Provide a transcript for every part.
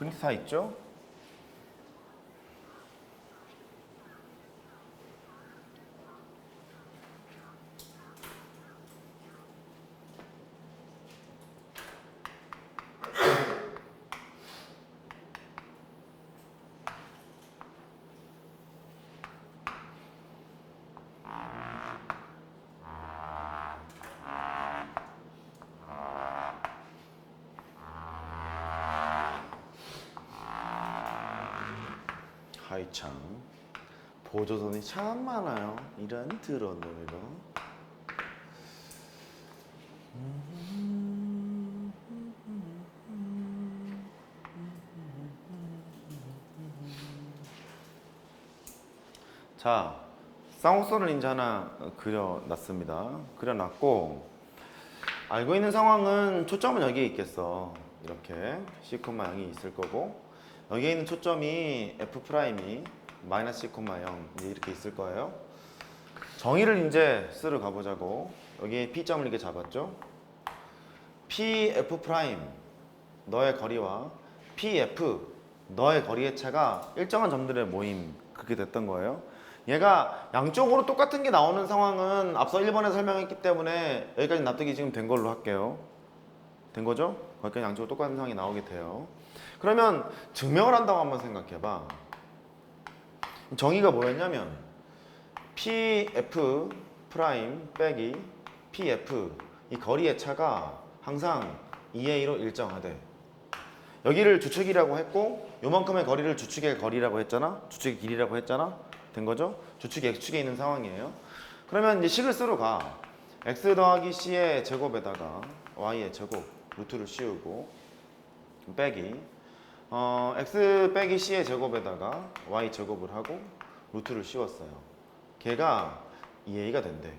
프린트 다 있죠? 하이 참 보조선이 참 많아요. 이런 드러운 노래로. 자, 쌍곡선을 이제 하나 그려놨습니다. 그려놨고 알고 있는 상황은 초점은 여기에 있겠어. 이렇게 C, 영이 있을 거고 여기에 있는 초점이 F'이 마이너스 C, 0 이렇게 있을 거예요. 정의를 이제 쓰러 가보자고. 여기에 P점을 이렇게 잡았죠. PF' 너의 거리와 PF 너의 거리의 차가 일정한 점들의 모임 그렇게 됐던 거예요. 얘가 양쪽으로 똑같은 게 나오는 상황은 앞서 1번에 설명했기 때문에 여기까지 납득이 지금 된 걸로 할게요. 된 거죠? 거기까지 양쪽으로 똑같은 상황이 나오게 돼요. 그러면 증명을 한다고 한번 생각해봐. 정의가 뭐였냐면 PF' 빼기 PF 이 거리의 차가 항상 2A로 일정하대. 여기를 주축이라고 했고 요만큼의 거리를 주축의 거리라고 했잖아. 주축의 길이라고 했잖아. 된 거죠? 주축이 X축에 있는 상황이에요. 그러면 이제 식을 쓰러 가. X 더하기 C의 제곱에다가 Y의 제곱 루트를 씌우고 빼기 X 빼기 C의 제곱에다가 Y 제곱을 하고 루트를 씌웠어요. 걔가 2A가 된대.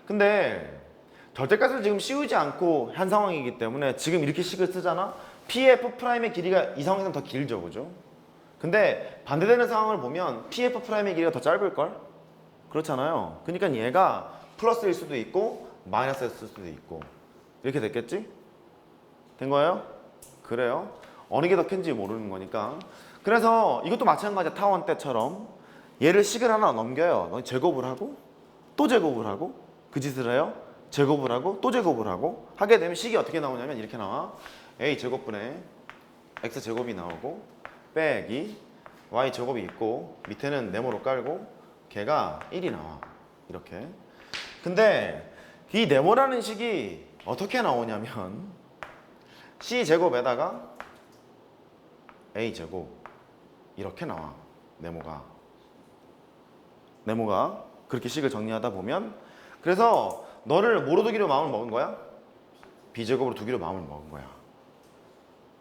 근데 절대값을 지금 씌우지 않고 한 상황이기 때문에 지금 이렇게 식을 쓰잖아? PF'의 길이가 이 상황에서는 더 길죠, 그죠? 근데 반대되는 상황을 보면 PF'의 길이가 더 짧을걸? 그렇잖아요. 그러니까 얘가 플러스일 수도 있고 마이너스일 수도 있고 이렇게 됐겠지? 된 거예요? 그래요. 어느 게 더 큰지 모르는 거니까. 그래서 이것도 마찬가지야. 타원 때처럼 얘를 식을 하나 넘겨요. 제곱을 하고 또 제곱을 하고 그 짓을 해요. 제곱을 하고 또 제곱을 하고 하게 되면 식이 어떻게 나오냐면 이렇게 나와. A 제곱분의 X 제곱이 나오고 빼기 Y 제곱이 있고 밑에는 네모로 깔고 걔가 1이 나와. 이렇게. 근데 이 네모라는 식이 어떻게 나오냐면 C 제곱에다가 A 제곱 이렇게 나와. 네모가 그렇게 식을 정리하다 보면 그래서 너를 뭐로 두기로 마음을 먹은 거야? B제곱으로 두기로 마음을 먹은 거야.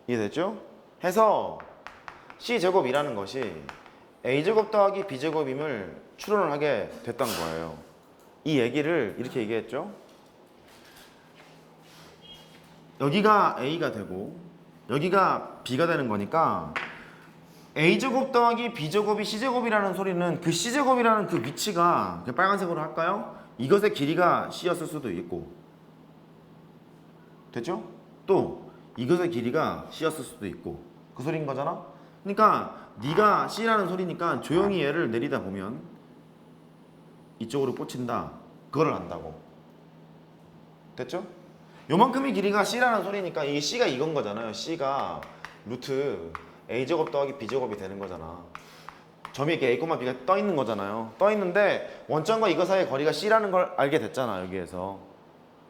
이해됐죠? 해서 C제곱이라는 것이 A제곱 더하기 B제곱임을 추론을 하게 됐던 거예요. 이 얘기를 이렇게 얘기했죠. 여기가 A가 되고 여기가 B가 되는 거니까 A제곱 더하기 B제곱이 C제곱이라는 소리는 그 C제곱이라는 그 위치가 빨간색으로 할까요? 이것의 길이가 C였을 수도 있고 됐죠? 또 이것의 길이가 C였을 수도 있고 그 소리인 거잖아? 그러니까 네가 C라는 소리니까 조용히 얘를 내리다 보면 이쪽으로 꽂힌다. 그걸 안다고. 됐죠? 요만큼의 길이가 C라는 소리니까 이게 C가 이건 거잖아요. C가 루트 A제곱 더하기 B제곱이 되는 거잖아. 점이 이렇게 A, B가 떠 있는 거잖아요. 떠 있는데 원점과 이거 사이의 거리가 C라는 걸 알게 됐잖아. 여기에서.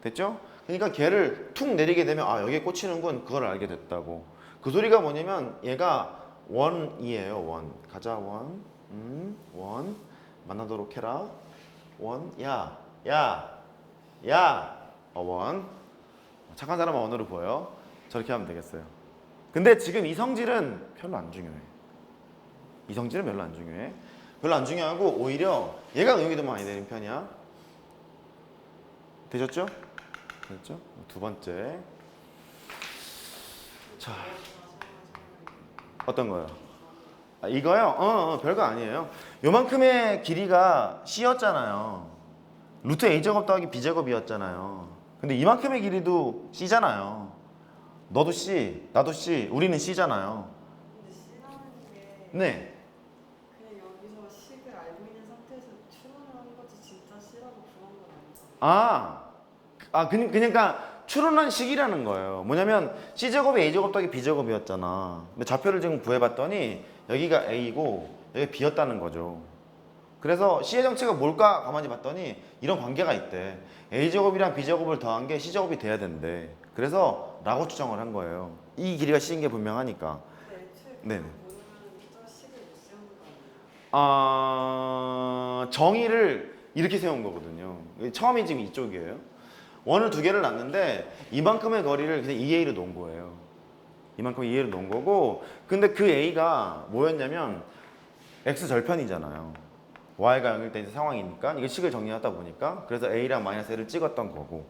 됐죠? 그러니까 걔를 툭 내리게 되면 아 여기에 꽂히는군. 그걸 알게 됐다고. 그 소리가 뭐냐면 얘가 원이에요. 원. 가자 원. 원. 만나도록 해라. 원. 야. 원. 착한 사람은 원으로 보여. 저렇게 하면 되겠어요. 근데 지금 이 성질은 별로 안 중요해. 이 성질은 별로 안 중요해. 별로 안 중요하고 오히려 얘가 응용이 더 많이 되는 편이야. 되셨죠? 됐죠? 두 번째. 자, 어떤 거요? 아, 이거요? 별거 아니에요. 요만큼의 길이가 C였잖아요. 루트 A제곱 더하기 B제곱이었잖아요. 근데 이만큼의 길이도 C잖아요. 너도 C, 나도 C, 우리는 C잖아요. 네. 그냥 여기서 식을 알고 있는 상태에서 추론을 한 거지 진짜 C라고 구한 건 아니잖아. 그러니까 추론한 식이라는 거예요. 뭐냐면 C제곱이 A제곱 더하기 B제곱이었잖아. 근데 좌표를 지금 구해봤더니 여기가 A고 여기가 B였다는 거죠. 그래서 C의 정체가 뭘까 가만히 봤더니 이런 관계가 있대. A제곱이랑 B제곱을 더한 게 C제곱이 돼야 된대. 그래서 라고 추정을 한 거예요. 이 길이가 C인 게 분명하니까. 근데 애초에 네. 그거 모르면 저 식을 못 세우는 거 아니에요? 정의를 이렇게 세운 거거든요. 처음이 지금 이쪽이에요. 원을 두 개를 놨는데 이만큼의 거리를 그냥 2A로 놓은 거예요. 이만큼 2A로 놓은 거고, 근데 그 A가 뭐였냐면 X 절편이잖아요. Y가 0일 때 이제 상황이니까 이거 식을 정리하다 보니까 그래서 A랑 마이너스 L을 찍었던 거고,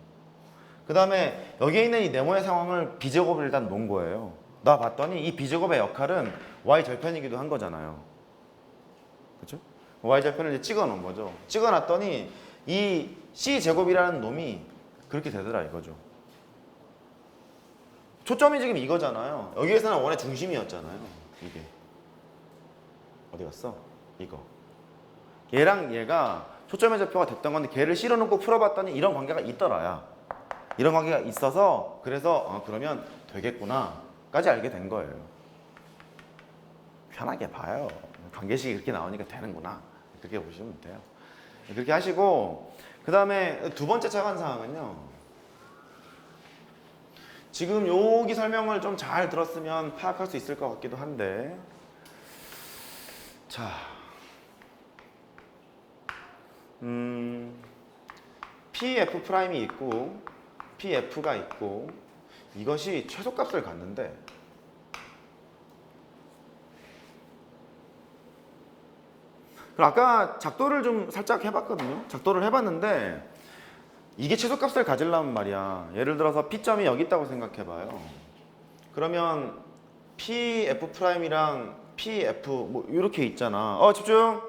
그 다음에 여기에 있는 이 네모의 상황을 B제곱을 일단 놓은 거예요. 나 봤더니 이 B제곱의 역할은 Y 절편이기도 한 거잖아요. 그렇죠? Y 절편을 이제 찍어 놓은 거죠. 찍어 놨더니 이 C제곱이라는 놈이 그렇게 되더라 이거죠. 초점이 지금 이거잖아요. 여기에서는 원의 중심이었잖아요. 이게 어디 갔어? 이거. 얘랑 얘가 초점의 좌표가 됐던 건데 걔를 실어놓고 풀어봤더니 이런 관계가 있더라야. 이런 관계가 있어서 그래서 그러면 되겠구나까지 알게 된 거예요. 편하게 봐요. 관계식이 이렇게 나오니까 되는구나. 그렇게 보시면 돼요. 그렇게 하시고, 그 다음에 두 번째 착안사항은요. 지금 여기 설명을 좀 잘 들었으면 파악할 수 있을 것 같기도 한데, 자, PF'이 있고 PF가 있고 이것이 최소값을 갖는데, 그럼 아까 작도를 좀 살짝 해봤거든요. 작도를 해봤는데 이게 최소값을 가지려면 말이야. 예를 들어서 P점이 여기 있다고 생각해봐요. 그러면 PF'이랑 PF 뭐 이렇게 있잖아. 집중.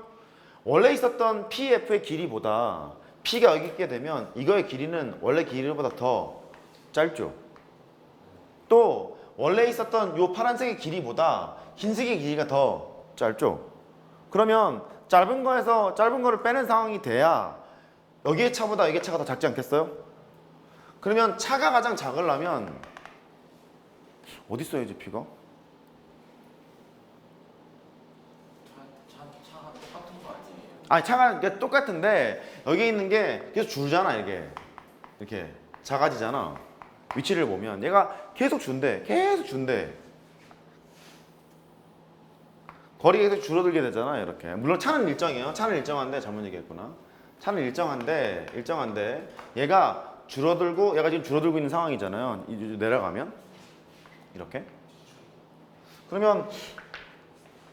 원래 있었던 PF의 길이보다 P가 여기 있게 되면 이거의 길이는 원래 길이보다 더 짧죠. 또 원래 있었던 요 파란색의 길이보다 흰색의 길이가 더 짧죠. 그러면 짧은 거에서 짧은 거를 빼는 상황이 돼야 여기의 차보다 여기의 차가 더 작지 않겠어요? 그러면 차가 가장 작으려면 어디 있어야지 P가? 차가 똑같은 거 아니에요? 아니 차가 그러니까 똑같은데 여기 있는 게 계속 줄잖아. 이게 이렇게 작아지잖아. 위치를 보면 얘가 계속 준대. 거리가 계속 줄어들게 되잖아. 이렇게. 물론 차는 일정해요. 차는 일정한데 잘못 얘기했구나. 차는 일정한데 얘가 줄어들고 얘가 지금 줄어들고 있는 상황이잖아요. 내려가면 이렇게. 그러면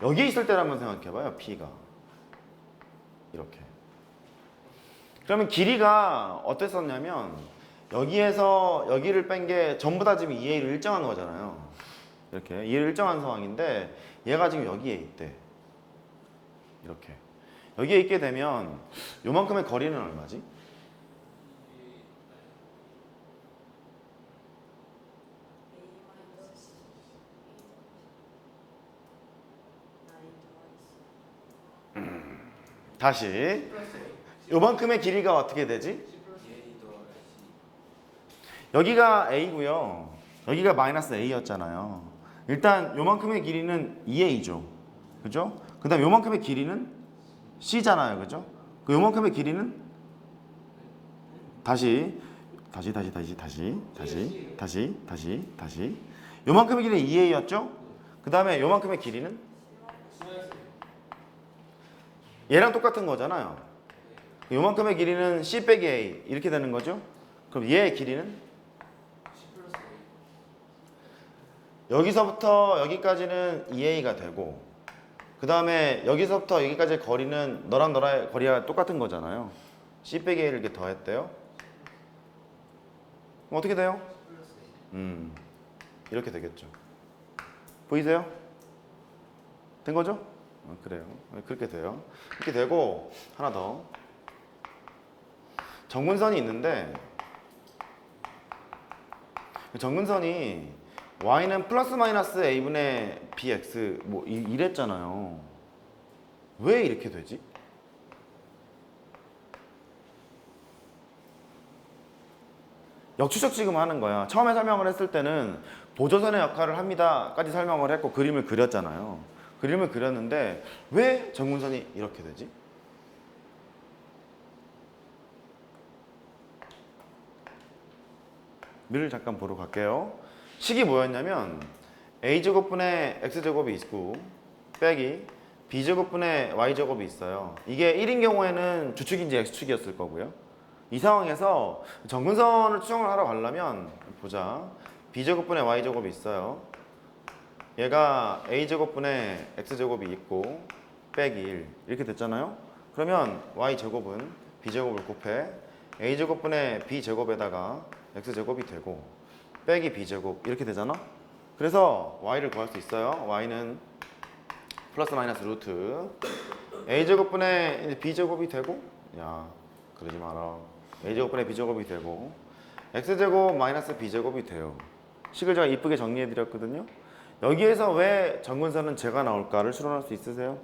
여기에 있을 때라면 생각해봐요. P가 이렇게. 그러면 길이가 어땠었냐면 여기에서 여기를 뺀 게 전부 다 지금 2A를 일정한 거잖아요. 이렇게 2A를 일정한 상황인데 얘가 지금 여기에 있대. 이렇게. 여기에 있게 되면 요만큼의 거리는 얼마지? 다시 요만큼의 길이가 어떻게 되지? 여기가 A고요. 여기가 마이너스 A였잖아요. 일단 요만큼의 길이는 2A죠. 그죠? 그 다음 요만큼의 길이는 C잖아요. 그죠? 그 요만큼의 길이는 다시 요만큼의 길이는 2A였죠? 그 다음에 요만큼의 길이는 얘랑 똑같은 거잖아요. 요만큼의 길이는 C 빼기 A 이렇게 되는 거죠? 그럼 얘의 길이는? 여기서부터 여기까지는 2A가 되고 그 다음에 여기서부터 여기까지의 거리는 너랑 너랑 거리가 똑같은 거잖아요. C 빼기 A를 이렇게 더했대요. 그럼 어떻게 돼요? 이렇게 되겠죠. 보이세요? 된 거죠? 그래요. 그렇게 돼요. 그렇게 되고 하나 더. 정근선이 있는데 정근선이 y는 플러스 마이너스 a분의 bx 뭐 이랬잖아요. 왜 이렇게 되지? 역추적 지금하는 거야. 처음에 설명을 했을 때는 보조선의 역할을 합니다까지 설명을 했고 그림을 그렸잖아요. 그림을 그렸는데 왜 정근선이 이렇게 되지? 미를 잠깐 보러 갈게요. 식이 뭐였냐면 a제곱분의 x제곱이 있고 빼기 b제곱분의 y제곱이 있어요. 이게 1인 경우에는 주축인지 x축이었을 거고요. 이 상황에서 정근선을 추정을 하러 가려면 보자. b제곱분의 y제곱이 있어요. 얘가 a제곱분의 x제곱이 있고 빼기 1 이렇게 됐잖아요. 그러면 y제곱은 b제곱을 곱해 a제곱분의 b제곱에다가 x제곱이 되고 빼기 b제곱 이렇게 되잖아. 그래서 y를 구할 수 있어요. y는 플러스 마이너스 루트 a제곱분의 이제 b제곱이 되고 야 그러지 마라. a제곱분의 b제곱이 되고 x제곱 마이너스 b제곱이 돼요. 식을 제가 이쁘게 정리해 드렸거든요. 여기에서 왜 정근선은 제가 나올까를 추론할 수 있으세요?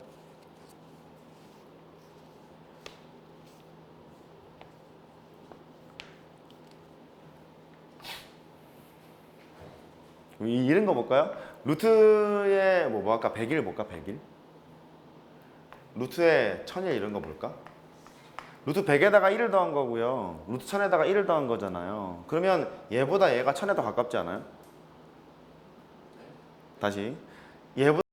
이런 거 볼까요? 루트에 뭐 할까? 100일 볼까? 100일? 루트에 1000일 이런 거 볼까? 루트 100에다가 1을 더한 거고요. 루트 1000에다가 1을 더한 거잖아요. 그러면 얘보다 얘가 1000에 더 가깝지 않아요? 다시 얘보다